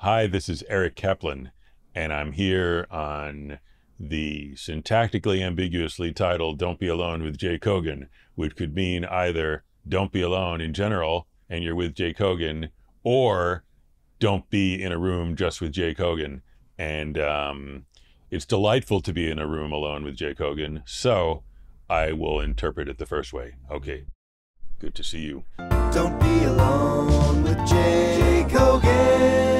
Hi, this is Eric Kaplan, and I'm here on the syntactically ambiguously titled Don't Be Alone with Jay Kogan, which could mean either don't be alone in general and you're with Jay Kogan, or don't be in a room just with Jay Kogan. And it's delightful to be in a room alone with Jay Kogan, so I will interpret it the first way. Okay, good to see you. Don't be alone with Jay Kogan.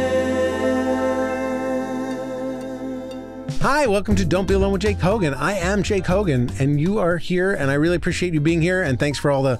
Hi, welcome to Don't Be Alone with Jay Kogan. I am Jay Kogan, and you are here, and I really appreciate you being here, and thanks for all the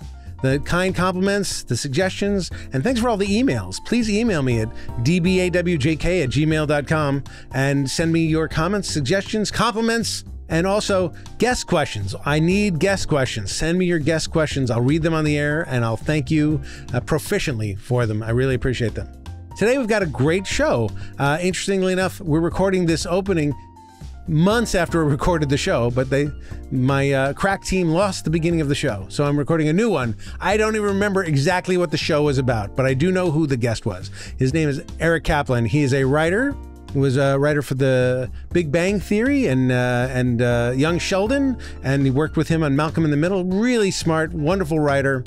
kind compliments, the suggestions, and thanks for all the emails. Please email me at dbawjk@gmail.com and send me your comments, suggestions, compliments, and also guest questions. I need guest questions. Send me your guest questions. I'll read them on the air, and I'll thank you proficiently for them. I really appreciate them. Today, we've got a great show. Interestingly enough, we're recording this opening months after we recorded the show, but my crack team lost the beginning of the show, so I'm recording a new one. I don't even remember exactly what the show was about, but I do know who the guest was. His name is Eric Kaplan. He is a writer. He was a writer for the Big Bang Theory and Young Sheldon, and he worked with him on Malcolm in the Middle. Really smart, wonderful writer,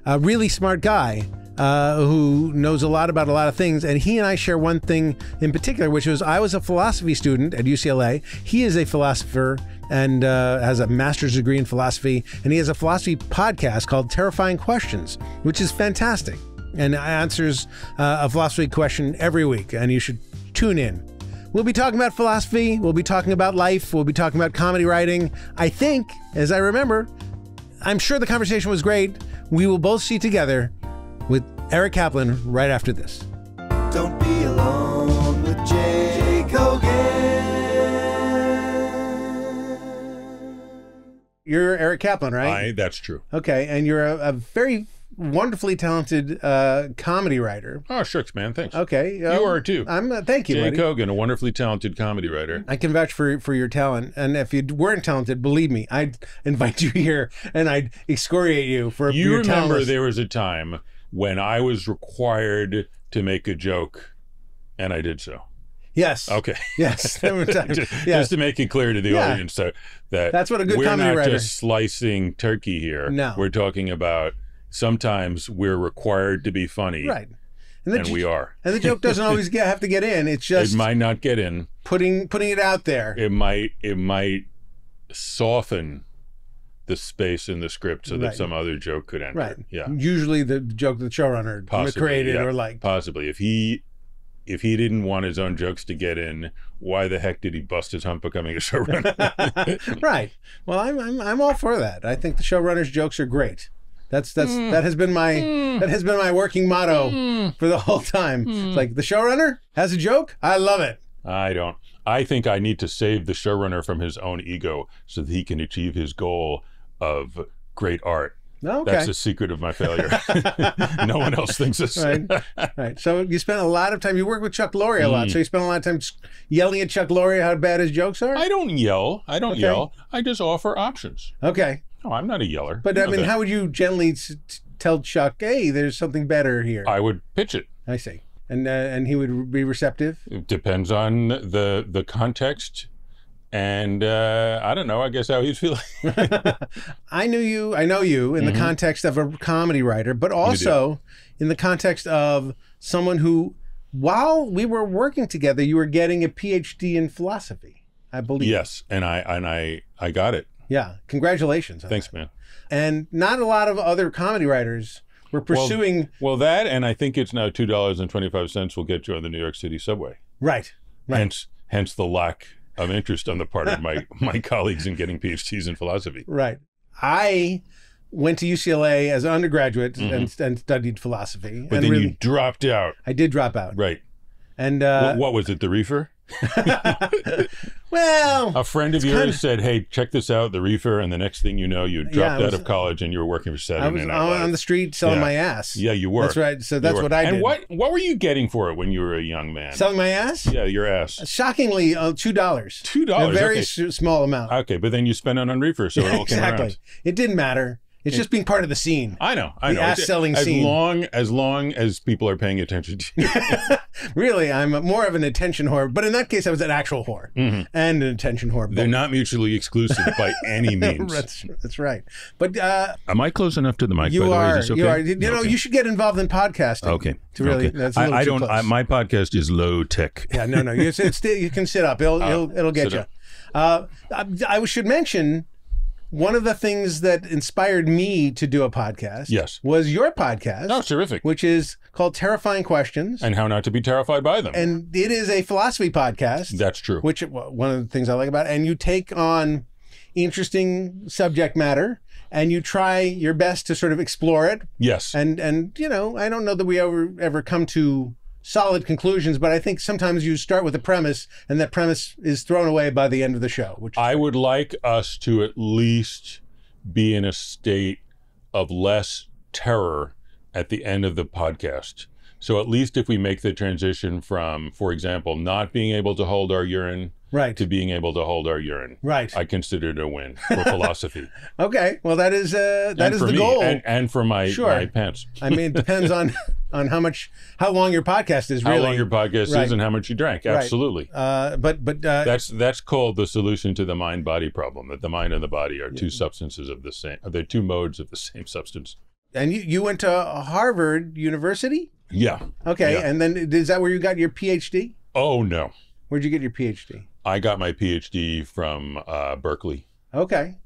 a really smart guy. Who knows a lot about a lot of things, and he and I share one thing in particular, which was I was a philosophy student at UCLA. He is a philosopher and has a master's degree in philosophy, and he has a philosophy podcast called Terrifying Questions, which is fantastic, and answers a philosophy question every week, and you should tune in. We'll be talking about philosophy, we'll be talking about life, we'll be talking about comedy writing. I think, as I remember, I'm sure the conversation was great. We will both see together with Eric Kaplan right after this. Don't be alone with Jay Kogan. You're Eric Kaplan, right? That's true. Okay, and you're a very wonderfully talented comedy writer. Oh, shucks, man. Thanks. Okay. You are too. Thank you, Jay buddy. Kogan, a wonderfully talented comedy writer. I can vouch for your talent, and if you weren't talented, believe me, I'd invite you here and I'd excoriate you for You your remember talent. there was a time when I was required to make a joke, and I did so. Yes. Okay. Yes. There were times. Just Yes. to make it clear to the Yeah. audience that That's what a good we're comedy not writer. just slicing turkey here. No. We're talking about sometimes we're required to be funny, Right. and we are. And the joke doesn't always have to get in. It's just It might not get in. putting it out there. It might soften the space in the script so that Right. some other joke could enter. Right. Yeah. Usually the joke the showrunner Possibly, created yeah. or liked. Possibly. If he didn't want his own jokes to get in, why the heck did he bust his hump becoming a showrunner? Right. Well, I'm all for that. I think the showrunner's jokes are great. That has been my working motto for the whole time. It's like the showrunner has a joke. I love it. I don't. I think I need to save the showrunner from his own ego so that he can achieve his goal of great art. Okay. That's the secret of my failure. No one else thinks this. Right. Right. So you spent a lot of time. You work with Chuck Lorre a lot. So you spent a lot of time yelling at Chuck Lorre how bad his jokes are. I don't yell. Okay. Yell. I just offer options. Okay. No, I'm not a yeller. But You I know mean, that. how would you gently tell Chuck, "Hey, there's something better here"? I would pitch it. I see. And he would be receptive. It depends on the context, and I don't know. I guess how he's feeling. I know you in the context of a comedy writer, but also in the context of someone who, while we were working together, you were getting a PhD in philosophy, I believe. Yes, and I got it. Yeah. Congratulations. on Thanks, that. man. And not a lot of other comedy writers were pursuing. Well, that, and I think it's now $2.25 will get you on the New York City subway. Right. Hence the lack of interest on the part of my colleagues in getting PhDs in philosophy. Right. I went to UCLA as an undergraduate and studied philosophy. But and then really, you dropped out. I did drop out. Right. And What was it, the reefer? well, A friend of yours said, "Hey, check this out, the reefer," and the next thing you know, you dropped out of college and you were working for I Saturday was Night Live. on the street selling Yeah. my ass. Yeah, you were. That's right. So that's You were. what I did. And what were you getting for it when you were a young man? Selling my ass? Yeah, your ass. Shockingly, $2. $2. A very Okay. small amount. Okay, but then you spent it on reefer, so it all came Exactly. around. It didn't matter. It's just being part of the scene. I know. The ass-selling scene. As long as people are paying attention to you. Really, I'm more of an attention whore. But in that case, I was an actual whore and an attention whore. They're not mutually exclusive by any means. That's right. But am I close enough to the mic? you by the way? are. Is this okay? You are. You know, Okay. you should get involved in podcasting. Okay. To really, Okay. that's a little I too don't. close. My podcast is low tech. Yeah, no. You can sit up. It'll get sit you. I should mention one of the things that inspired me to do a podcast. Yes. Was your podcast. Oh, terrific. Which is called Terrifying Questions. And how not to be terrified by them. And it is a philosophy podcast. That's true. Which one of the things I like about it. And you take on interesting subject matter and you try your best to sort of explore it. Yes. And you know, I don't know that we ever come to solid conclusions, but I think sometimes you start with a premise and that premise is thrown away by the end of the show. Which I would like us to at least be in a state of less terror at the end of the podcast. So at least if we make the transition from, for example, not being able to hold our urine right. to being able to hold our urine, Right. I consider it a win for philosophy. Okay, well that is And the for me, goal. and for my pants. I mean, it depends on how long your podcast is. How Really, long your podcast Right. is and how much you drank. Right. Absolutely. but That's called the solution to the mind-body problem. That the mind and the body are two substances of the same. They're two modes of the same substance. and you went to Harvard University. Yeah. Okay, Yeah. and then is that where you got your PhD? Oh no. Where'd you get your PhD? I got my PhD from Berkeley. Okay.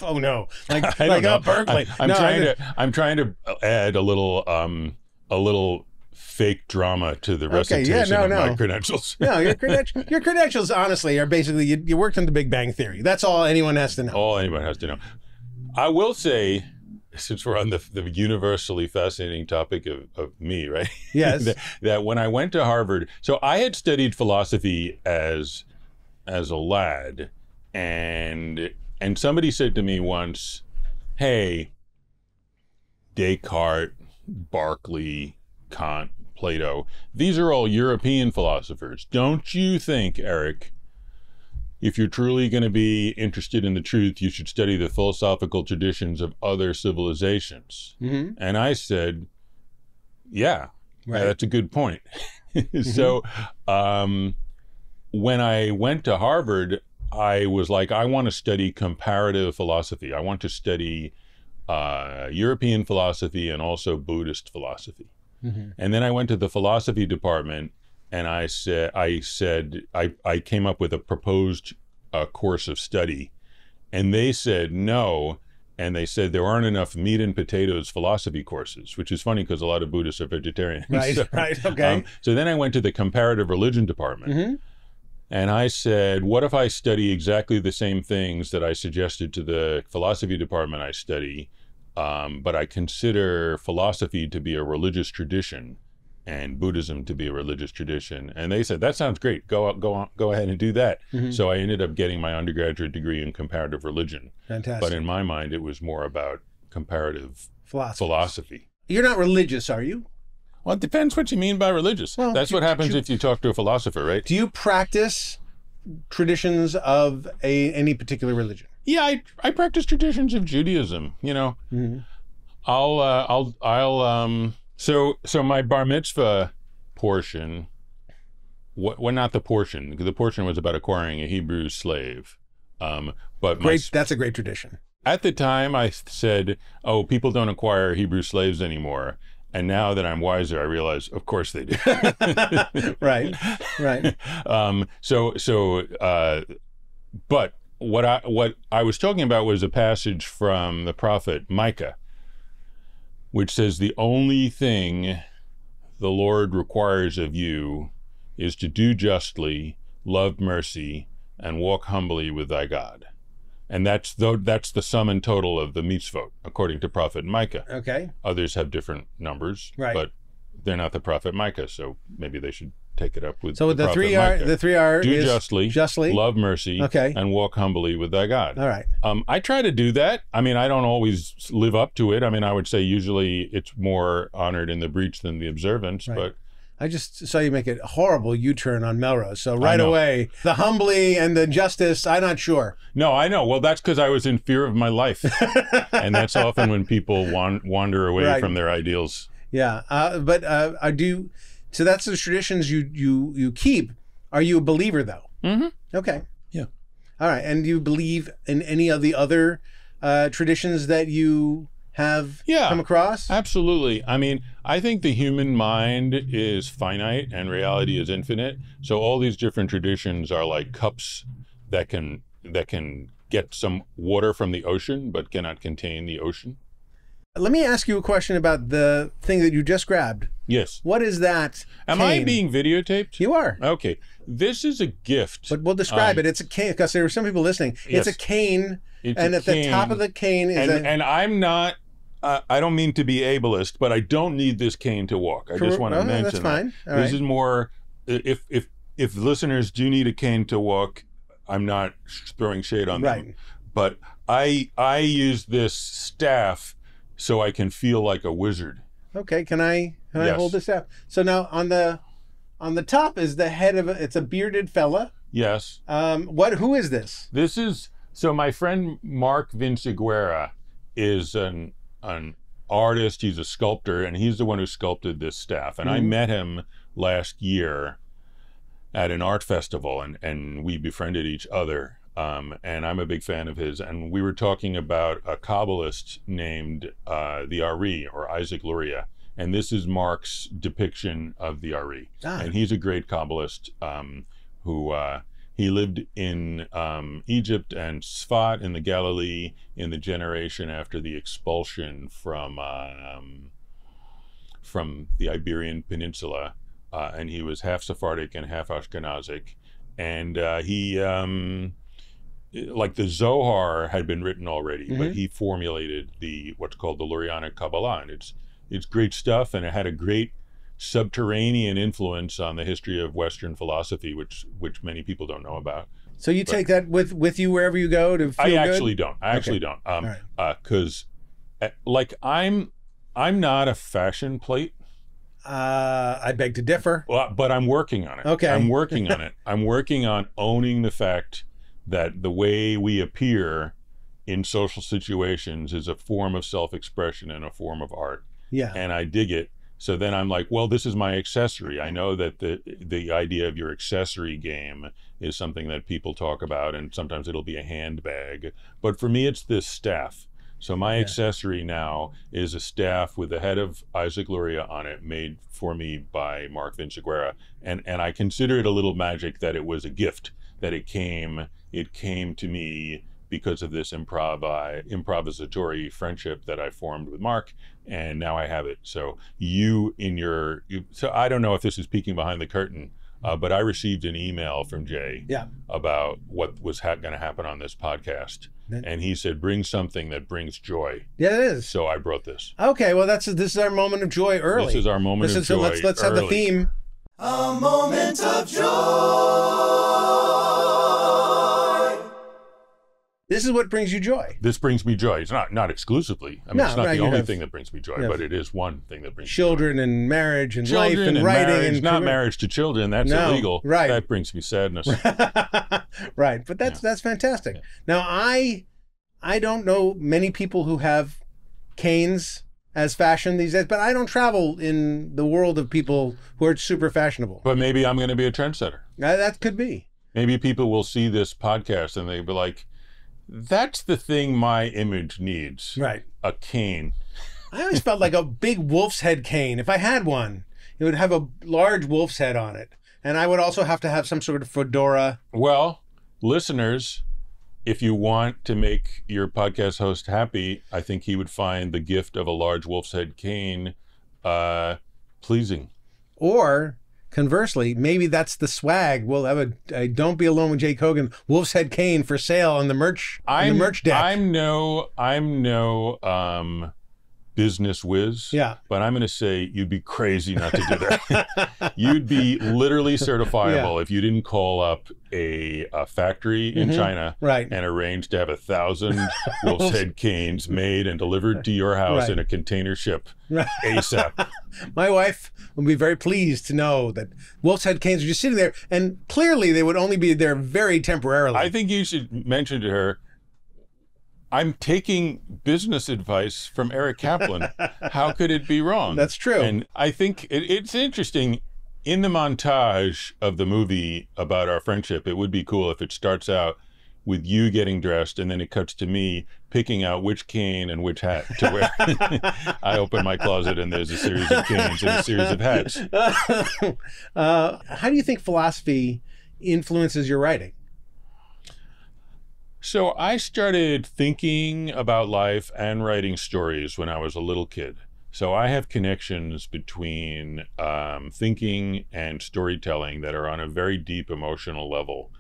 Oh no! I don't know. Berkeley. I'm trying to add a little fake drama to the recitation of my credentials. No, your credentials, honestly, are basically you worked on The Big Bang Theory. That's all anyone has to know. All anyone has to know. I will say, since we're on the universally fascinating topic of me, right? Yes. that when I went to Harvard, so I had studied philosophy as a lad, and somebody said to me once, "Hey, Descartes, Berkeley, Kant, Plato, these are all European philosophers. Don't you think, Eric, if you're truly going to be interested in the truth, you should study the philosophical traditions of other civilizations?" Mm-hmm. And I said, yeah, Right. that's a good point. So when I went to Harvard, I was like, I want to study comparative philosophy. I want to study European philosophy and also Buddhist philosophy. Mm-hmm. And then I went to the philosophy department, and I came up with a proposed course of study, and they said no, and they said there aren't enough meat and potatoes philosophy courses, which is funny because a lot of Buddhists are vegetarians. Right. Right. Okay. So then I went to the comparative religion department, Mm-hmm. and I said, what if I study exactly the same things that I suggested to the philosophy department I study, but I consider philosophy to be a religious tradition and Buddhism to be a religious tradition? And they said, that sounds great. Go ahead and do that. Mm-hmm. So I ended up getting my undergraduate degree in comparative religion. Fantastic. But in my mind, it was more about comparative Philosophy. philosophy. You're not religious, are you? Well, it depends what you mean by religious. Well, That's what happens if you talk to a philosopher, right? Do you practice traditions of any particular religion? Yeah, I practice traditions of Judaism. You know, Mm-hmm. So my bar mitzvah portion, well, not the portion, because the portion was about acquiring a Hebrew slave. But That's a great tradition. at the time I said, oh, people don't acquire Hebrew slaves anymore. And now that I'm wiser, I realize, of course they do. Right. But what I was talking about was a passage from the prophet Micah, which says the only thing the Lord requires of you is to do justly, love mercy, and walk humbly with thy God. And that's the sum and total of the mitzvot, according to prophet Micah. Okay. Others have different numbers, Right. but they're not the prophet Micah, so maybe they should take it up with So the prophet three Micah. are Do is justly, love mercy, Okay. and walk humbly with thy God. All right. I try to do that. I mean, I don't always live up to it. I mean, I would say usually it's more honored in the breach than the observance, Right. but I just saw you make a horrible U-turn on Melrose. So right know. away, the humbly and the justice, I'm not sure. No, I know. Well, that's because I was in fear of my life. And that's often when people wander away Right. from their ideals. Yeah, but I do. So that's the traditions you keep. Are you a believer though? Mm-hmm. Okay. Yeah. All right. And do you believe in any of the other traditions that you have come across? Absolutely. I mean, I think the human mind is finite and reality is infinite. So all these different traditions are like cups that can get some water from the ocean but cannot contain the ocean. Let me ask you a question about the thing that you just grabbed. Yes. What is that? Am I cane? being videotaped? You are. Okay. This is a gift. But we'll describe it. It's a cane, because there are some people listening. Yes. It's a cane, It's and a at the top cane, of the cane is and I'm not, I don't mean to be ableist, but I don't need this cane to walk. I just want to mention that's fine. that. All This right. is more, if listeners do need a cane to walk, I'm not throwing shade on them. Right. But I use this staff so I can feel like a wizard. Okay, can I Yes. hold this up? So now on the top is the head of it's a bearded fella. Yes. Who is this? This is, so my friend Mark Vinciguerra is an artist, he's a sculptor, and he's the one who sculpted this staff. And I met him last year at an art festival, and we befriended each other. And I'm a big fan of his. And we were talking about a Kabbalist named the Ari, or Isaac Luria. And this is Mark's depiction of the Ari. Ah. And he's a great Kabbalist who he lived in Egypt and Sfat in the Galilee in the generation after the expulsion from the Iberian Peninsula. And he was half Sephardic and half Ashkenazic. And he, like the Zohar had been written already, but he formulated what's called the Lurianic Kabbalah. And it's great stuff, and it had a great subterranean influence on the history of Western philosophy, which many people don't know about. So you take that with you wherever you go to feel I good? actually don't. I actually don't. Because like I'm not a fashion plate. I beg to differ. Well, but I'm working on it. Okay. I'm working on it. I'm working on owning the fact that the way we appear in social situations is a form of self-expression and a form of art. Yeah. And I dig it. So then I'm like, well, this is my accessory. I know that the idea of your accessory game is something that people talk about, and sometimes it'll be a handbag. But for me, it's this staff. So my accessory now is a staff with the head of Isaac Luria on it, made for me by Mark Vinciguerra. And I consider it a little magic that it was a gift, that it came to me because of this improvisatory friendship that I formed with Mark, and now I have it. So so I don't know if this is peeking behind the curtain, but I received an email from Jay about what was going to happen on this podcast. And he said, bring something that brings joy. Yeah, it is. So I brought this. Okay, well, this is our moment of joy early. This is our moment of joy. So let's have the theme. A moment of joy. This is what brings you joy. This brings me joy. It's not exclusively. I mean, it's not right, the you only have- thing that brings me joy, you have but it is one thing that brings Children and marriage and me joy. life Children and writing marriage, and not career. marriage to children. That's No, illegal. right. That brings me sadness. Right, but that's fantastic. Yeah. Now I don't know many people who have canes as fashion these days, but I don't travel in the world of people who are super fashionable. But maybe I'm going to be a trendsetter. That could be. Maybe people will see this podcast and they'll be like, that's the thing my image needs. Right. A cane. I always felt like a big wolf's head cane. If I had one, it would have a large wolf's head on it. And I would also have to have some sort of fedora. Well, listeners, if you want to make your podcast host happy, I think he would find the gift of a large wolf's head cane pleasing. Or conversely, maybe that's the swag. We'll have a Don't Be Alone with Jay Kogan wolf's head cane for sale on the merch deck. I'm no business whiz. Yeah. But I'm going to say you'd be crazy not to do that. You'd be literally certifiable if you didn't call up a factory in China Right. and arrange to have 1,000 wolf's head canes made and delivered to your house Right. in a container ship Right. ASAP. My wife would be very pleased to know that wolf's head canes are just sitting there, and clearly they would only be there very temporarily. I think you should mention to her, I'm taking business advice from Eric Kaplan. How could it be wrong? That's true. And I think it's interesting. In the montage of the movie about our friendship, it would be cool if it starts out with you getting dressed and then it cuts to me picking out which cane and which hat to wear. I open my closet and there's a series of canes and a series of hats. How do you think philosophy influences your writing? So I started thinking about life and writing stories when I was a little kid. So I have connections between thinking and storytelling that are on a very deep emotional level,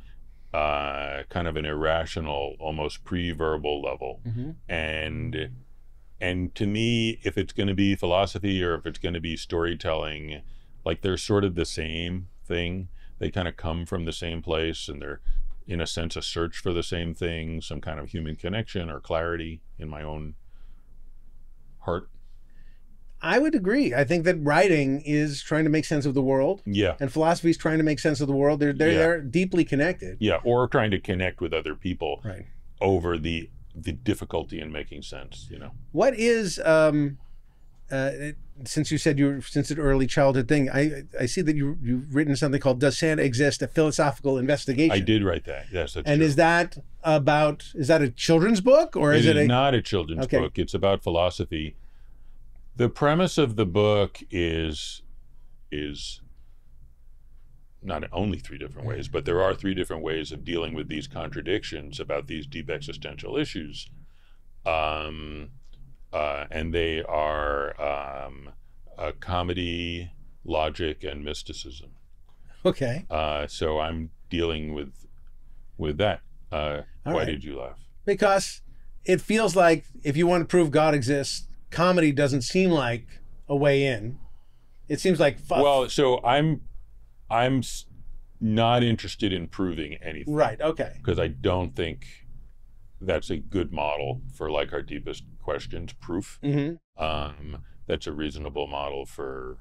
kind of an irrational, almost pre-verbal level. And to me, if it's going to be philosophy or if it's going to be storytelling, like they're sort of the same thing. They kind of come from the same place, and they're, in a sense, a search for the same thing, some kind of human connection or clarity in my own heart. I would agree. I think that writing is trying to make sense of the world, Yeah. and philosophy is trying to make sense of the world. They're deeply connected. Yeah. Or trying to connect with other people Right. over the difficulty in making sense, you know. What is since you said since an early childhood thing, I see that you've written something called "Does Santa Exist?" A philosophical investigation. I did write that. Yes, that's And true. is that a children's book, or is It it is a not a children's Okay. book. It's about philosophy. The premise of the book is not only three different ways, but there are three different ways of dealing with these contradictions about these deep existential issues. And they are a comedy, logic, and mysticism. okay? So I'm dealing with that. Why right. did you laugh? Because it feels like if you want to prove God exists, comedy doesn't seem like a way in. It seems like Well, so I'm not interested in proving anything. right. Okay. Because I don't think that's a good model for like our deepest questions, proof. That's a reasonable model for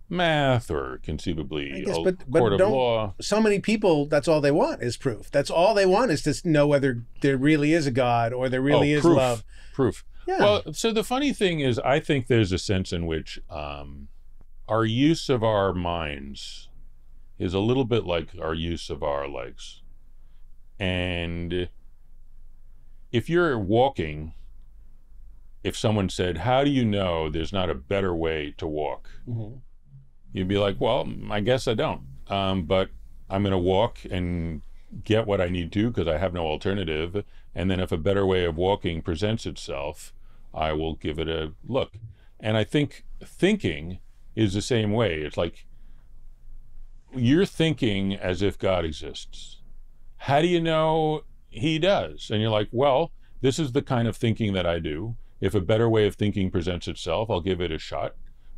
math or conceivably I guess, a but court of don't- law. So many people, that's all they want is proof. That's all they want is to know whether there really is a God or there really is proof. love. Proof. Yeah. Well, so the funny thing is, I think there's a sense in which our use of our minds is a little bit like our use of our legs. And if you're walking, if someone said, "How do you know there's not a better way to walk?" You'd be like, "Well, I guess I don't. But I'm going to walk and get what I need to because I have no alternative. And then if a better way of walking presents itself, I will give it a look." And I think thinking is the same way. It's like you're thinking as if God exists. How do you know he does? And you're like, well, this is the kind of thinking that I do. If a better way of thinking presents itself, I'll give it a shot.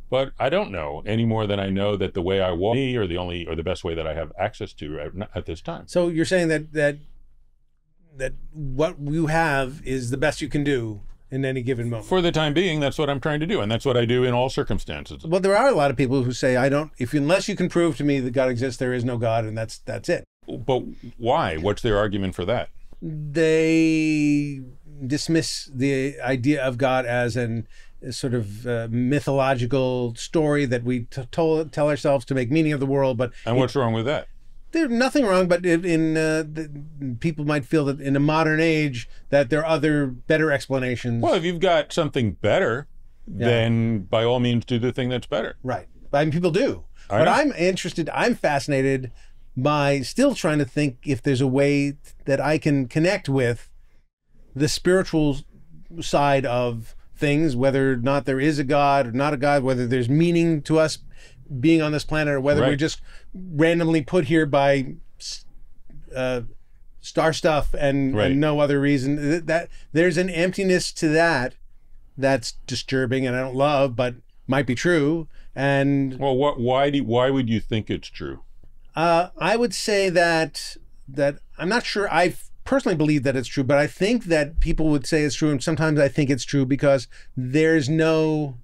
But I don't know any more than I know that the way I walk me or the best way that I have access to at this time. So you're saying that what you have is the best you can do in any given moment. For the time being, that's what I'm trying to do, and that's what I do in all circumstances. Well, there are a lot of people who say, unless you can prove to me that God exists, there is no God, and that's it. But why? What's their argument for that? They dismiss the idea of God as a sort of mythological story that we tell ourselves to make meaning of the world. But And what's wrong with that? there's nothing wrong, but people might feel that in a modern age that there are other better explanations. Well, if you've got something better, then by all means do the thing that's better. Right. I mean, people do. I But know. I'm fascinated by still trying to think if there's a way that I can connect with the spiritual side of things, whether or not there is a God or not a God, whether there's meaning to us being on this planet or whether Right. we're just randomly put here by star stuff and Right. no other reason. That there's an emptiness to that that's disturbing and I don't love, but might be true. And Well, why would you think it's true? I would say that I'm not sure I personally believe that it's true, but I think that people would say it's true, and sometimes I think it's true because there's no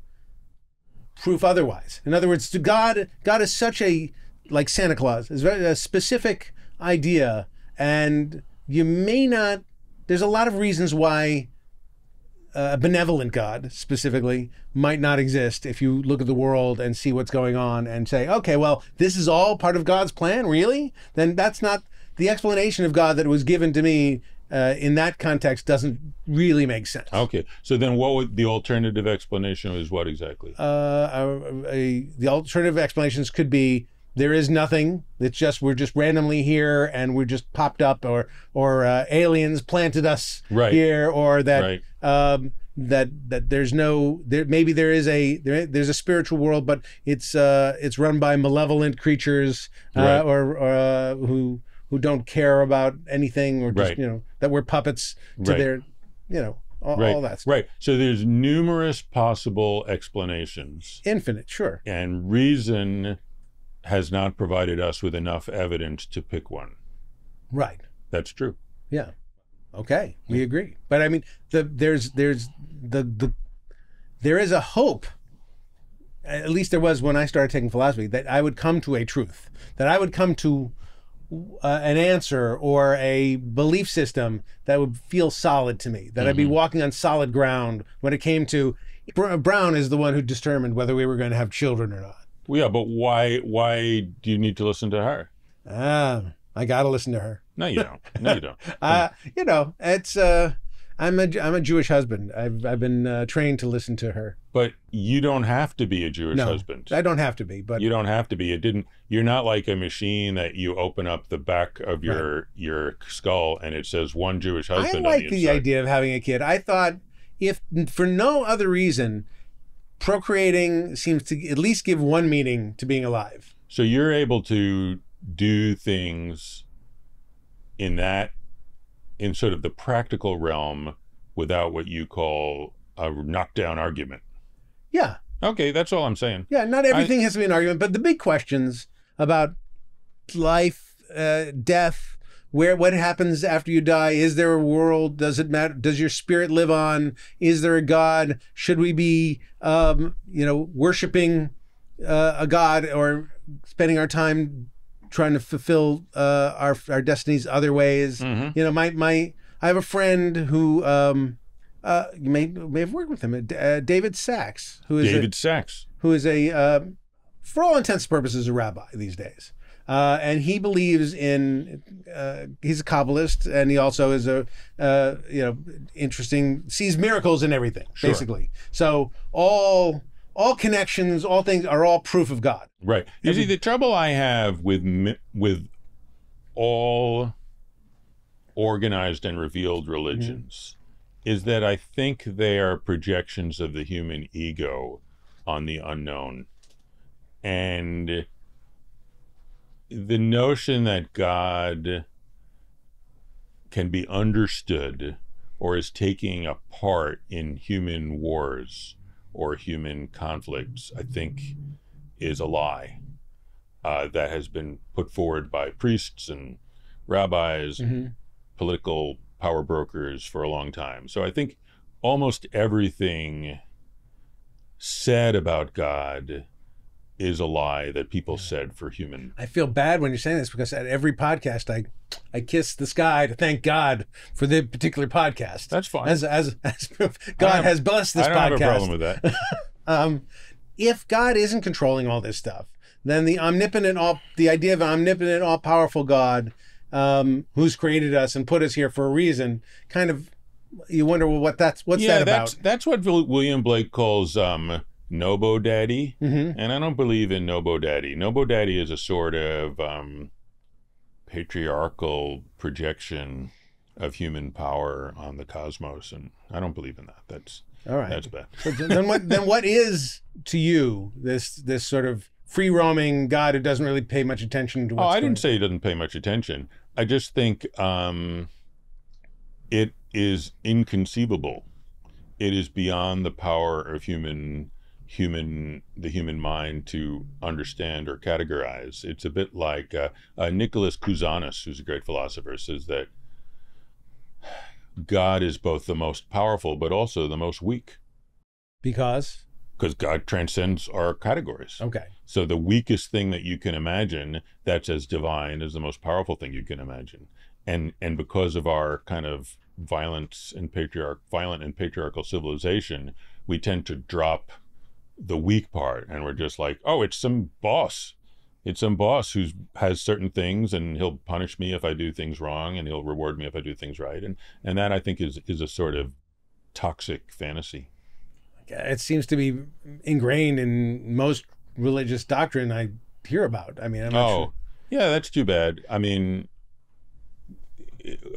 proof otherwise. In other words, God is such a, like Santa Claus, is a specific idea, and you may not. There's a lot of reasons why a benevolent God specifically might not exist if you look at the world and see what's going on and say, okay, well, this is all part of God's plan, really? Then that's not the explanation of God that was given to me in that context doesn't really make sense. Okay, so then what would the alternative explanation is? What exactly? The alternative explanations could be there is nothing. It's just we're just randomly here and we're just popped up, or aliens planted us Right. here, or that Right. that there's no there. Maybe there's a spiritual world, but it's run by malevolent creatures Right. or who don't care about anything, or just Right. that we're puppets to Right. their Right. all that stuff. Right. So there's numerous possible explanations, Infinite, sure. and reason has not provided us with enough evidence to pick one. Right. That's true. Yeah. Okay, we agree. But I mean, there is a hope. At least there was when I started taking philosophy, that I would come to a truth, that I would come to an answer or a belief system that would feel solid to me, that I'd be walking on solid ground when it came to Brown is the one who determined whether we were going to have children or not. Well, yeah, but why do you need to listen to her? I got to listen to her. No, you don't. No, you don't. It's I'm a Jewish husband. I've been trained to listen to her. But you don't have to be a Jewish No, husband. I don't have to be, but You don't have to be. You're not like a machine that you open up the back of your skull and it says one Jewish I husband like on the inside. idea of having a kid. I thought, if for no other reason, procreating seems to at least give one meaning to being alive. So you're able to do things in sort of the practical realm without what you call a knockdown argument. Yeah. Okay, that's all I'm saying. Yeah, not everything has to be an argument, but the big questions about life, death, what happens after you die, is there a world, does it matter, does your spirit live on, is there a God, should we be worshiping a God, or spending our time trying to fulfill our destinies other ways. Mhm. I have a friend who you may have worked with him, David Sachs, who is Sachs. for all intents and purposes a rabbi these days, and he believes in he's a Kabbalist, and he also is interesting, sees miracles in everything, Sure. basically. So all connections, all things are all proof of God. Right. You see, the trouble I have with all organized and revealed religions is that I think they are projections of the human ego on the unknown. And the notion that God can be understood or is taking a part in human wars or human conflicts, I think, is a lie that has been put forward by priests and rabbis and political power brokers for a long time. So I think almost everything said about God is a lie that people said for human. I feel bad when you're saying this, because at every podcast I kiss the sky to thank God for the particular podcast. That's fine. As God has blessed this I don't podcast. have a problem with that. If God isn't controlling all this stuff, then the idea of an omnipotent, all-powerful God who's created us and put us here for a reason, kind of, you wonder, well, what's that about? That's what William Blake calls Nobo Daddy, and I don't believe in Nobo Daddy. Nobo Daddy is a sort of patriarchal projection of human power on the cosmos, and I don't believe in that. That's All right. That's bad. So then what is to you this sort of free roaming God who doesn't really pay much attention to what's I didn't say he doesn't pay much attention. I just think it is inconceivable it is beyond the power of the human mind to understand or categorize. It's a bit like Nicholas Cusanus, who's a great philosopher, says that God is both the most powerful but also the most weak. Because God transcends our categories. okay. So the weakest thing that you can imagine that's as divine as the most powerful thing you can imagine. And because of our kind of violent and patriarchal civilization, we tend to drop the weak part, and we're just like, oh, it's some boss. It's some boss who has certain things, and he'll punish me if I do things wrong, and he'll reward me if I do things right. And that, I think, is a sort of toxic fantasy. It seems to be ingrained in most religious doctrine I hear about. I mean, I'm not sure. Yeah, that's too bad. I mean,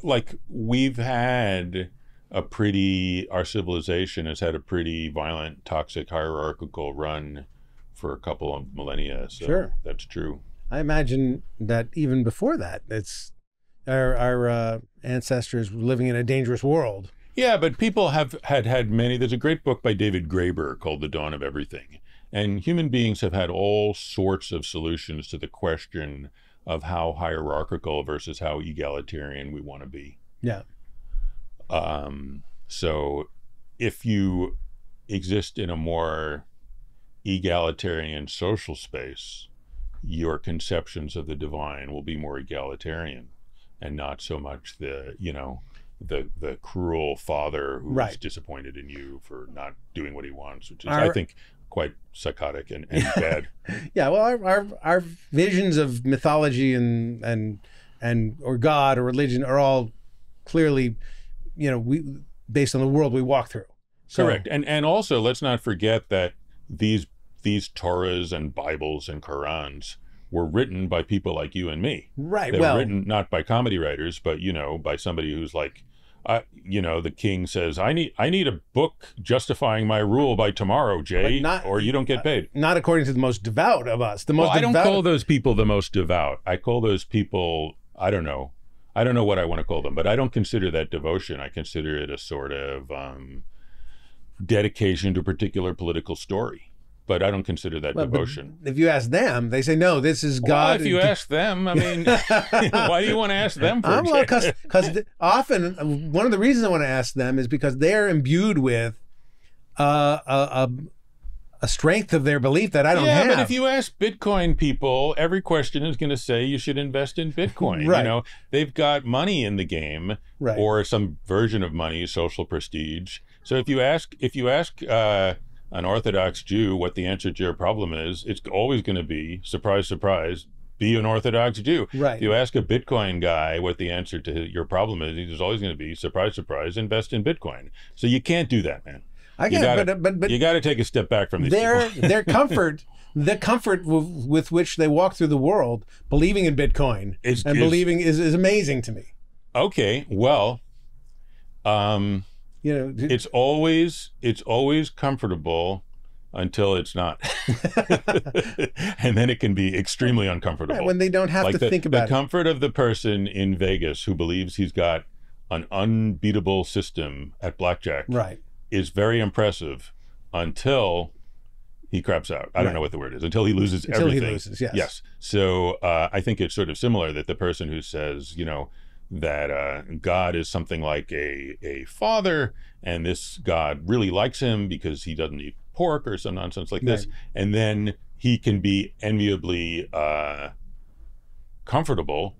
like, our civilization has had a pretty violent, toxic, hierarchical run for a couple of millennia. So Sure. That's true. I imagine that even before that, it's our ancestors were living in a dangerous world. Yeah, but people have had many. There's a great book by David Graeber called The Dawn of Everything. And human beings have had all sorts of solutions to the question of how hierarchical versus how egalitarian we want to be. Yeah. So if you exist in a more egalitarian social space, your conceptions of the divine will be more egalitarian and not so much the cruel father who's Right. disappointed in you for not doing what he wants, which is, Our- I think, quite psychotic and bad. Yeah, well, our visions of mythology and or God or religion are all clearly, we based on the world we walk through. So, Correct. And also, let's not forget that these Torahs and Bibles and Qurans were written by people like you and me. Right. They well, were written not by comedy writers, but by somebody who's like, the king says, I need a book justifying my rule by tomorrow, Jay, or you don't get paid. not according to the most devout of us. The most I don't devout. call those people the most devout. I call those people, I don't know what I want to call them, but I don't consider that devotion. I consider it a sort of dedication to a particular political story. But I don't consider that Well, but devotion. if you ask them, they say no. This is Well, God. if you ask them, I mean, why do you want to ask them for? Because often one of the reasons I want to ask them is because they're imbued with a strength of their belief that I don't have. But if you ask Bitcoin people, every question is going to say you should invest in Bitcoin. Right. They've got money in the game, Right. or some version of money, social prestige. So if you ask an Orthodox Jew what the answer to your problem is, it's always going to be, surprise, surprise, be an Orthodox Jew. Right. If you ask a Bitcoin guy what the answer to your problem is, he's always going to be, surprise, surprise, invest in Bitcoin. So you can't do that, man. I You get gotta- but You got to take a step back from these their people. their comfort, the comfort with which they walk through the world, believing in Bitcoin believing is amazing to me. Okay, well, it's always comfortable until it's not, and then it can be extremely uncomfortable. Right, when they don't have to think about the it. comfort of the person in Vegas who believes he's got an unbeatable system at blackjack Right. is very impressive until he craps out. I don't know what the word is. Until he loses Until he everything. loses, yes. Yes. So I think it's sort of similar that the person who says, that God is something like a father, and this God really likes him because he doesn't eat pork or some nonsense like this, Right. and then he can be enviably comfortable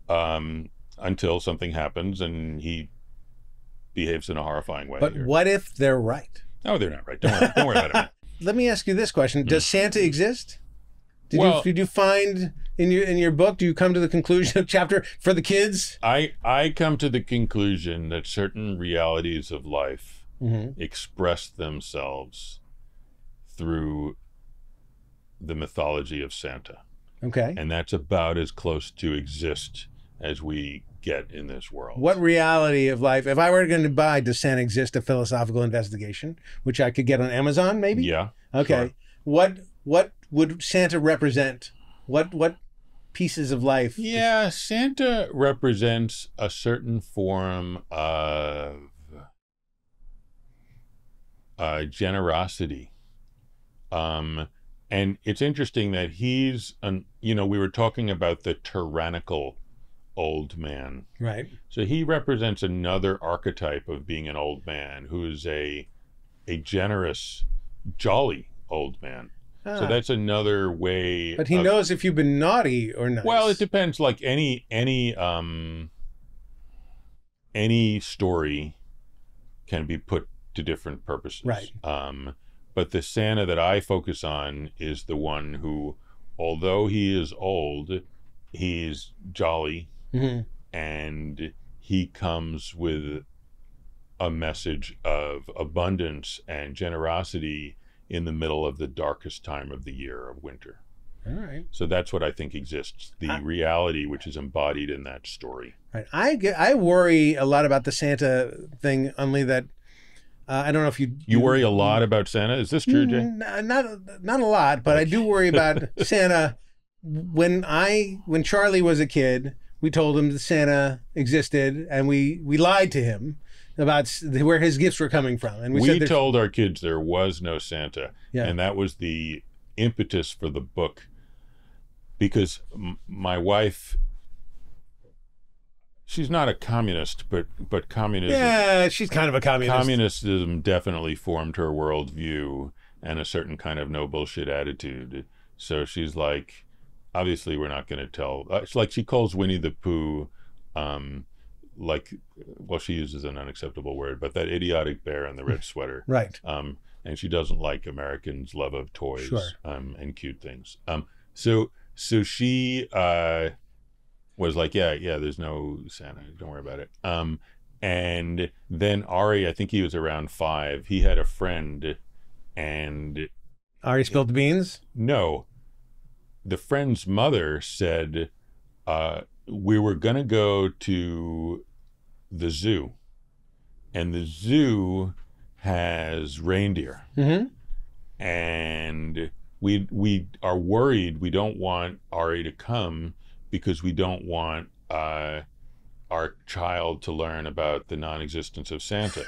until something happens and he behaves in a horrifying way. But what if they're right? No, they're not right. Don't worry about it. Man. Let me ask you this question: Does Santa exist? Well- Did you find in your book? Do you come to the conclusion of chapter for the kids? I come to the conclusion that certain realities of life express themselves through the mythology of Santa. Okay. And that's about as close to exist as we get in this world. What reality of life? If I were going to buy "Does Santa Exist?" a philosophical investigation, which I could get on Amazon, maybe. Yeah. Okay. sure. What would Santa represent? What pieces of life? Yeah, Santa represents a certain form of generosity. And it's interesting that he's, we were talking about the tyrannical old man. Right. So he represents another archetype of being an old man who is a generous, jolly old man. So that's another way. But he knows if you've been naughty or nice. Well, it depends. Like any story can be put to different purposes. Right. But the Santa that I focus on is the one who, although he is old, he's jolly, and he comes with a message of abundance and generosity in the middle of the darkest time of the year, of winter. All right. So that's what I think exists, the reality which is embodied in that story. Right. I worry a lot about the Santa thing, only that I don't know if you worry a lot about Santa. Is this true, Jay? Not a lot, but I do worry about Santa. When Charlie was a kid, we told him that Santa existed, and we lied to him about where his gifts were coming from. And we told our kids there was no Santa, Yeah. and that was the impetus for the book. Because my wife, she's not a communist, but communism. Yeah, she's kind of a communist. Communism definitely formed her worldview and a certain kind of no bullshit attitude. So she's like, obviously, we're not going to tell. It's like she calls Winnie the Pooh, she uses an unacceptable word, but that idiotic bear in the red sweater. Right. And she doesn't like Americans' love of toys. Sure. And cute things. So she was like, yeah, there's no Santa. Don't worry about it. And then Ari, I think he was around 5. He had a friend, and Ari spilled the beans? no, the friend's mother said, we were going to go to the zoo, and the zoo has reindeer. And we are worried. We don't want Ari to come because we don't want our child to learn about the non-existence of Santa.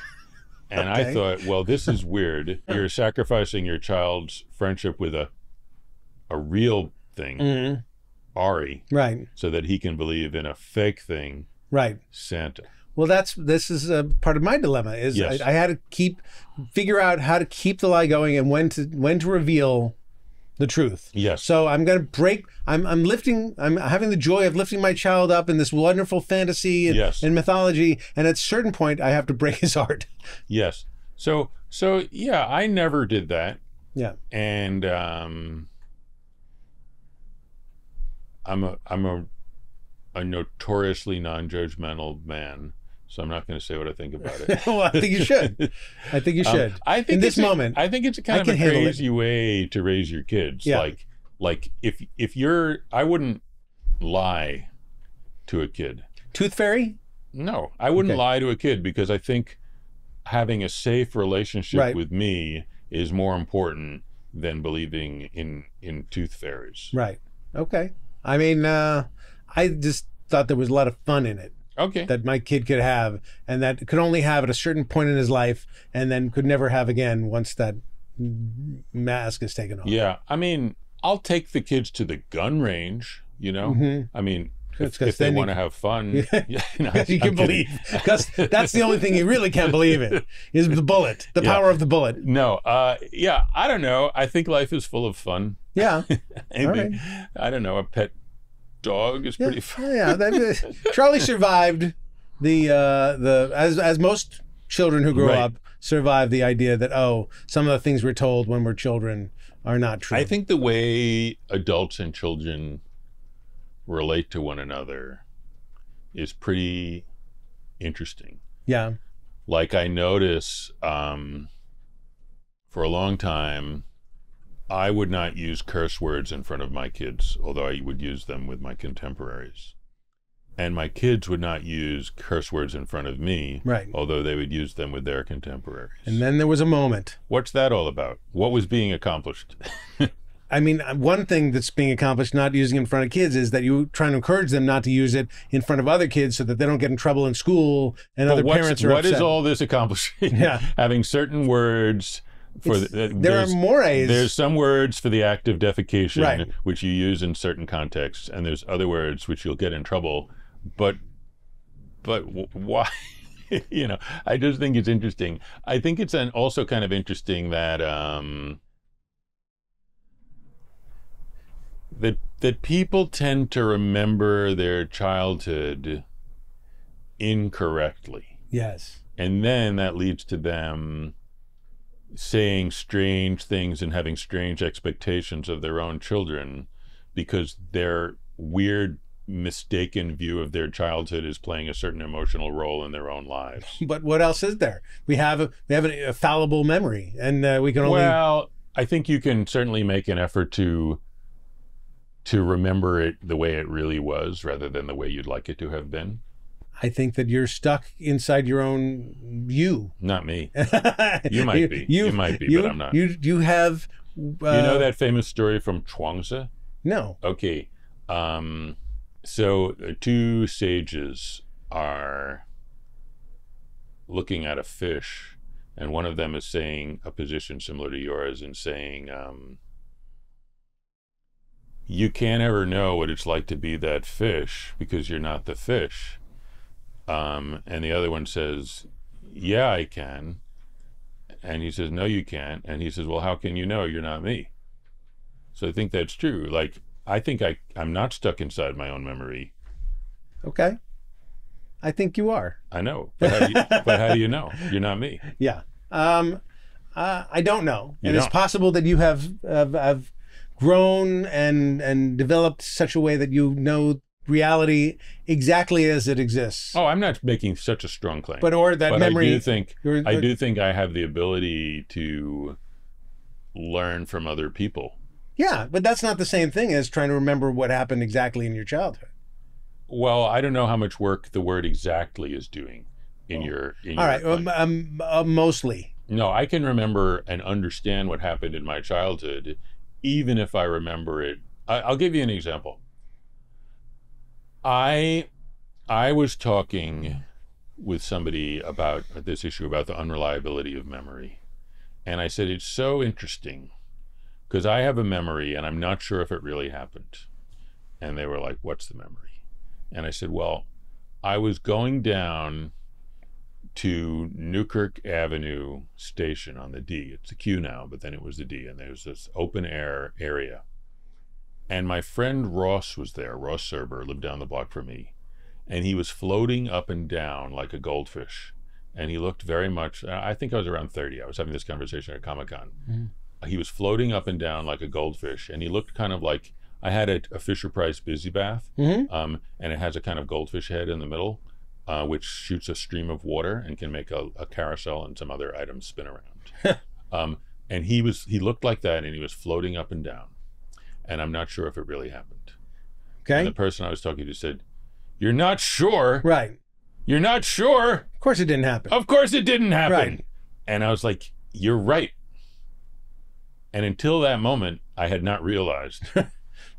And Okay. I thought, well, this is weird. You're sacrificing your child's friendship with a real thing, Ari, Right. so that he can believe in a fake thing, Right. Santa. Well, this is a part of my dilemma. Is Yes. I had to figure out how to keep the lie going and when to reveal the truth. Yes. So I'm going to break. I'm having the joy of lifting my child up in this wonderful fantasy and, Yes. and mythology. And at a certain point, I have to break his heart. Yes. So yeah, I never did that. Yeah. And I'm a notoriously non-judgmental man, so I'm not going to say what I think about it. Well, I think you should. I think you should. I think in this it's moment. I think it's a kind I of a can handle it. crazy way to raise your kids. Yeah. Like if you're, I wouldn't lie to a kid. Tooth Fairy? No, I wouldn't Okay. lie to a kid because I think having a safe relationship Right. with me is more important than believing in tooth fairies. Right. Okay. I mean, I just thought there was a lot of fun in it Okay. that my kid could have, and that could only have at a certain point in his life, and then could never have again once that mask is taken off. Yeah, I mean, I'll take the kids to the gun range, you know? Mhm. I mean, It's if 'cause they then you- want to have fun. Yeah, You I'm can kidding. believe, because that's the only thing you really can't believe in is the bullet, the Yeah. power of the bullet. No, yeah, I don't know. I think life is full of fun. Yeah. I All mean, I don't know, a pet dog is pretty fun. Yeah. Charlie survived as most children who grow Right. up survive the idea that, some of the things we're told when we're children are not true. I think the way adults and children relate to one another is pretty interesting. Yeah. Like I notice for a long time, I would not use curse words in front of my kids, although I would use them with my contemporaries. And my kids would not use curse words in front of me, Right. although they would use them with their contemporaries. And then there was a moment. What's that all about? What was being accomplished? I mean, one thing that's being accomplished not using it in front of kids is that you trying to encourage them not to use it in front of other kids so that they don't get in trouble in school and other parents are What upset. is all this accomplishing? Yeah. Having certain words for there are mores. There's some words for the act of defecation, Right. which you use in certain contexts, and there's other words which you'll get in trouble. But why? You know, I just think it's interesting. I think it's also kind of interesting that that people tend to remember their childhood incorrectly. Yes. And then that leads to them saying strange things and having strange expectations of their own children because their weird, mistaken view of their childhood is playing a certain emotional role in their own lives. But what else is there? We have a fallible memory, and we can only. Well, I think you can certainly make an effort to remember it the way it really was rather than the way you'd like it to have been. I think that you're stuck inside your own you. Not me. You might be. You might be, but I'm not. You have. You know that famous story from Chuang-Tzu? No. Okay. So two sages are looking at a fish, and one of them is saying a position similar to yours and saying, you can't ever know what it's like to be that fish because you're not the fish. And the other one says, yeah, I can. And he says, no, you can't. And he says, well, how can you know you're not me? So I think that's true. Like, I think I'm not stuck inside my own memory. Okay. I think you are. I know. But how do you know? You're not me. Yeah. I don't know. You and it's don't. possible that you have grown and developed such a way that you know reality exactly as it exists. Oh, I'm not making such a strong claim. But or that but memory. I do think I have the ability to learn from other people. Yeah, but that's not the same thing as trying to remember what happened exactly in your childhood. Well, I don't know how much work the word exactly is doing in your. All right, claim. mostly. No, I can remember and understand what happened in my childhood, even if I remember it. I'll give you an example. I was talking with somebody about this issue about the unreliability of memory, and I said it's so interesting because I have a memory and I'm not sure if it really happened. And they were like, what's the memory? And I said, well, I was going down to Newkirk Avenue station on the D. It's the Q now, but then it was the D. And there was this open air area. And my friend Ross was there. Ross Serber lived down the block from me. And he was floating up and down like a goldfish. And he looked very much, I think I was around 30. I was having this conversation at Comic-Con. Mm-hmm. He was floating up and down like a goldfish. And he looked kind of like, I had a Fisher-Price Busy Bath. Mm-hmm. And it has a kind of goldfish head in the middle. Which shoots a stream of water and can make a carousel and some other items spin around. And he looked like that, and he was floating up and down. And I'm not sure if it really happened. Okay. And the person I was talking to said, "You're not sure? Right. You're not sure? Of course it didn't happen. Of course it didn't happen." Right. And I was like, "You're right." And until that moment, I had not realized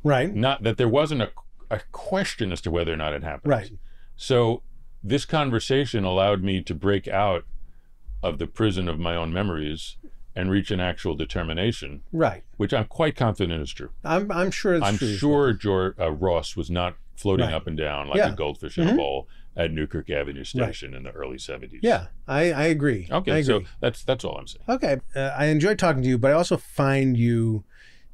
right. not that there wasn't a question as to whether or not it happened. Right. So this conversation allowed me to break out of the prison of my own memories and reach an actual determination. Right. Which I'm quite confident is true. I'm sure it's true. I'm sure Ross was not floating right. up and down like a goldfish in a bowl at Newkirk Avenue Station in the early 70s. Yeah, I agree. Okay, I agree. so that's all I'm saying. Okay, I enjoyed talking to you, but I also find you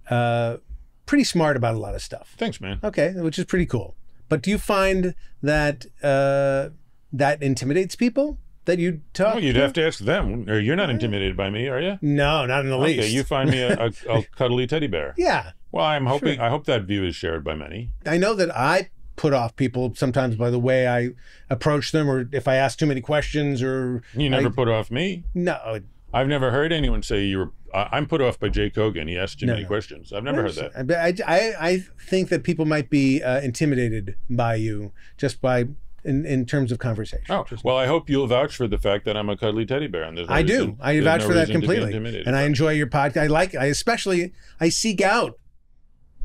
pretty smart about a lot of stuff. Thanks, man. Okay, which is pretty cool. But do you find that that intimidates people that you talk Well, you'd have to ask them. You're not intimidated by me, are you? No, not in the least. Okay, you find me a cuddly teddy bear. Yeah. Well, I'm hoping. Sure. I hope that view is shared by many. I know that I put off people sometimes by the way I approach them, or if I ask too many questions, or You never put off me. No. I've never heard anyone say you were. I'm put off by Jay Kogan. He asked too many questions. I've never heard that. I think that people might be intimidated by you just by in terms of conversation. Oh, well, I hope you'll vouch for the fact that I'm a cuddly teddy bear. And there's no I reason, do. I vouch for that completely. And I it. enjoy your podcast. I especially seek out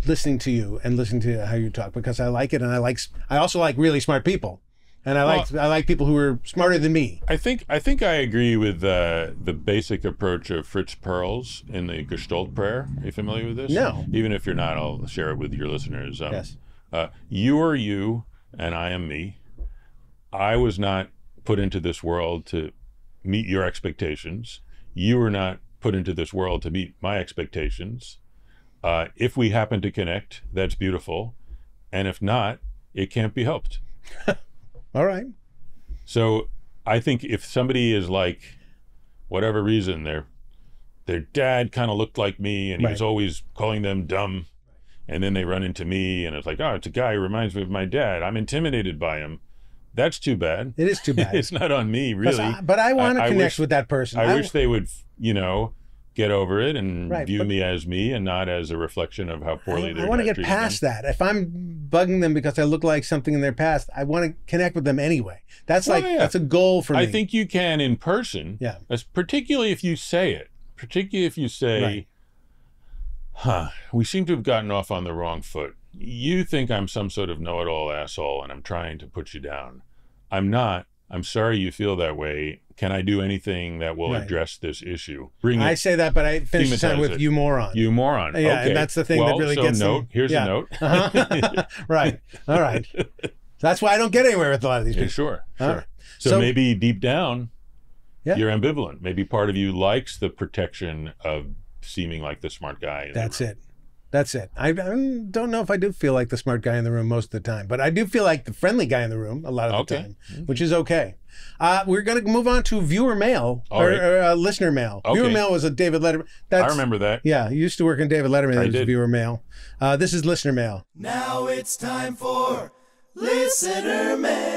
listening to you and listening to how you talk, because I like it, and I also like really smart people, and I like people who are smarter than me. I think I agree with the basic approach of Fritz Perls in the Gestalt prayer. Are you familiar with this? No. Even if you're not, I'll share it with your listeners. Yes. You are you, and I am me. I was not put into this world to meet your expectations. You were not put into this world to meet my expectations. If we happen to connect, that's beautiful. And if not, it can't be helped. All right. So I think if somebody is like, whatever reason, their dad kind of looked like me and he was always calling them dumb. And then they run into me and it's like, oh, it's a guy who reminds me of my dad. I'm intimidated by him. That's too bad. It is too bad. It's not on me, really. But I want to connect with that person. I wish they would, get over it and view me as me and not as a reflection of how poorly they're. I want to get past that. If I'm bugging them because I look like something in their past, I want to connect with them anyway. That's that's a goal for me. I think you can in person. Yeah. Particularly if you say it. Particularly if you say, we seem to have gotten off on the wrong foot. You think I'm some sort of know-it-all asshole and I'm trying to put you down. I'm not. I'm sorry you feel that way. Can I do anything that will address this issue? I say that, but I finish the time with you moron. You moron. Yeah, okay. And that's the thing that really gets them. Here's a note. Right. All right. That's why I don't get anywhere with a lot of these people. Sure. Right. So maybe deep down, you're ambivalent. Maybe part of you likes the protection of seeming like the smart guy. That's it. I don't know if I do feel like the smart guy in the room most of the time, but I do feel like the friendly guy in the room a lot of the time, which is okay. We're going to move on to viewer mail or listener mail. Okay. Viewer mail was a David Letterman. I remember that. Yeah, you used to work in David Letterman. I did. Viewer mail. This is listener mail. Now it's time for listener mail.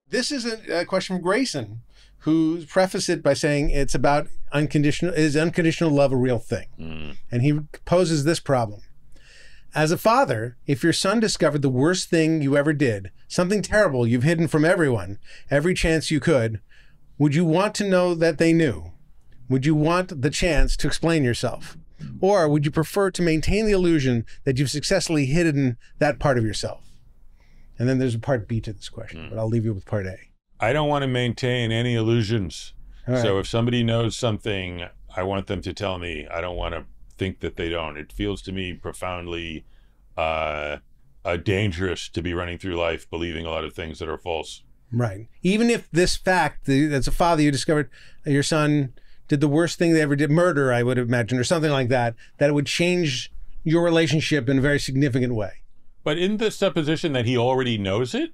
This is a question from Grayson, who prefaced it by saying it's about unconditional love a real thing? And he poses this problem. As a father, if your son discovered the worst thing you ever did, something terrible you've hidden from everyone, every chance you could, would you want to know that they knew? Would you want the chance to explain yourself? Or would you prefer to maintain the illusion that you've successfully hidden that part of yourself? And then there's a part B to this question, but I'll leave you with part A. I don't want to maintain any illusions. Right. So if somebody knows something, I want them to tell me. I don't want to think that they don't. It feels to me profoundly dangerous to be running through life believing a lot of things that are false. Right. Even if this fact, as a father, you discovered your son did the worst thing they ever did, murder, I would imagine, or something like that, that it would change your relationship in a very significant way. But in the supposition that he already knows it?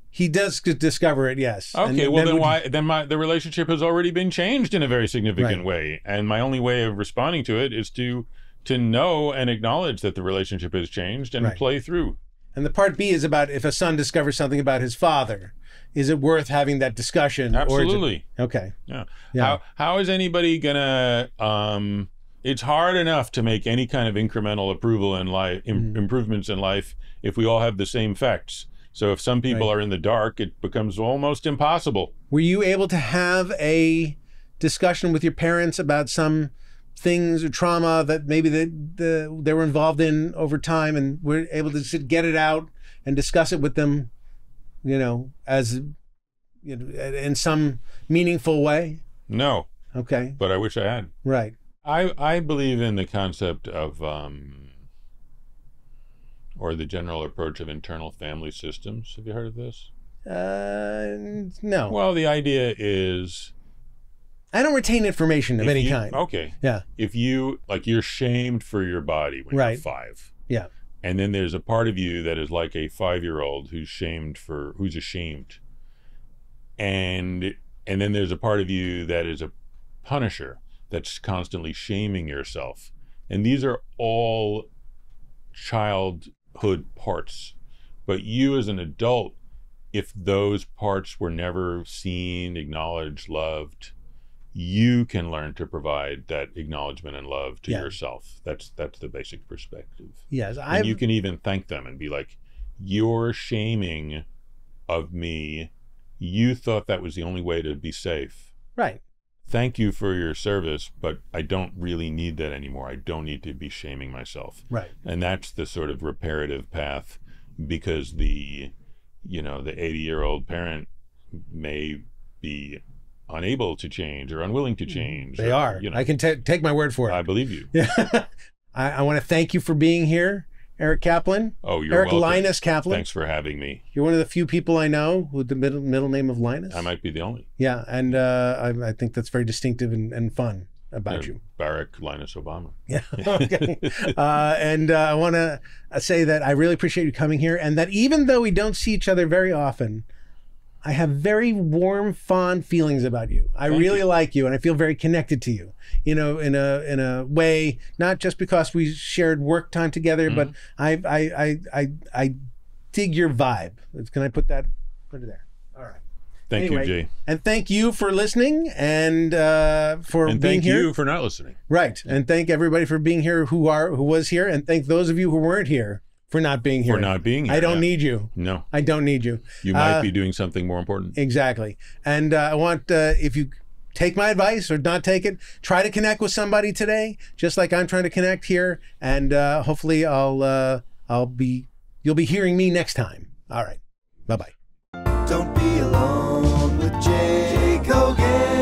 He does discover it, yes. Okay, the relationship has already been changed in a very significant way. And my only way of responding to it is to know and acknowledge that the relationship has changed and play through. And the part B is about if a son discovers something about his father, is it worth having that discussion? Absolutely. Okay. Yeah. How is anybody gonna it's hard enough to make any kind of incremental approval in life, improvements in life if we all have the same facts. So if some people are in the dark, it becomes almost impossible. Were you able to have a discussion with your parents about some things or trauma that maybe they were involved in over time, and were able to get it out and discuss it with them, as in some meaningful way? No. Okay. But I wish I had. Right. I believe in the concept of or the general approach of internal family systems. Have you heard of this? No. Well, the idea is I don't retain information of any kind. Okay. Yeah. If you're shamed for your body when you're 5. Yeah. And then there's a part of you that is like a 5-year-old who's ashamed. And then there's a part of you that is a punisher that's constantly shaming yourself. And these are all childhood parts. But you as an adult, if those parts were never seen, acknowledged, loved, you can learn to provide that acknowledgement and love to yourself. That's the basic perspective. Yes. And you can even thank them and be like, your shaming of me, you thought that was the only way to be safe. Right. thank you for your service, but I don't really need that anymore. I don't need to be shaming myself. Right. And that's the sort of reparative path, because the 80-year-old parent may be unable to change or unwilling to change. They are. I can take my word for it. I believe you. Yeah. I want to thank you for being here, Eric Kaplan. Oh, you're Eric welcome. Linus Kaplan. Thanks for having me. You're one of the few people I know with the middle name of Linus. I might be the only. Yeah, and I think that's very distinctive and fun about you. Barack Linus Obama. Yeah. Okay. And I want to say that I really appreciate you coming here, and that even though we don't see each other very often, I have very warm, fond feelings about you. I really like you, and I feel very connected to you. In a way, not just because we shared work time together, but I dig your vibe. Can I put it there? All right. Thank you, Jay. And thank you for listening, and for being thank here. you for not listening. Right. And thank everybody for being here who was here, and thank those of you who weren't here for not being here. For not being here. I don't need you. No. I don't need you. You might be doing something more important. Exactly. And I want, if you take my advice or not take it, try to connect with somebody today, just like I'm trying to connect here. And hopefully you'll be hearing me next time. All right. Bye-bye. Don't be alone with Jay Kogan.